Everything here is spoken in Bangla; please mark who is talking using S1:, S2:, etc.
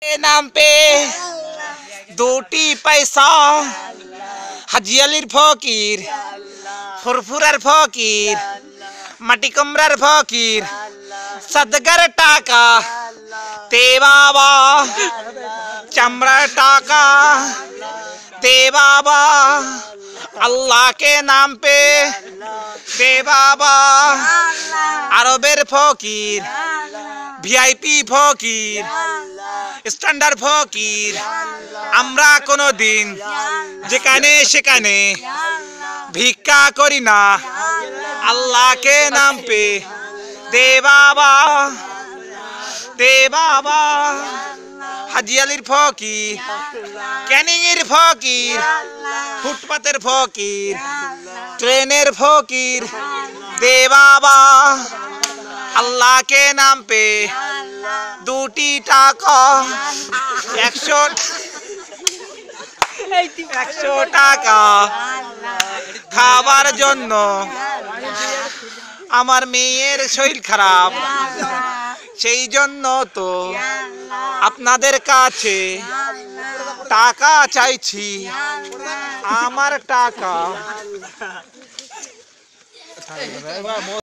S1: नाम पे দুটি পয়সা হাজী আলীর ফকির ফুরফুরার ফকির মাটি কুমড়ার ফকির সদগার টাকা দে বাবা চামড়ার টাকা दे बाबा अल्लाह के नाम पे दे बाबा अरबेर फकीर ভিআইপি ফকির স্ট্যান্ডার্ড ফকির আমরা কোনোদিন যেখানে সেখানে ভিক্ষা করি না আল্লাহ के नाम पे दे बाबा হাজী আলীর ফকির ক্যানিংয়ের ফকির ফুটপাতের ফকির ট্রেনের ফকির দে বাবা अल्लाह के नाम पे দুটি টাকা 100 টাকা খাবার জন্য আমার মেয়ের শরীর খারাপ সেই জন্য তো আপনাদের কাছে টাকা চাইছি আমার টাকা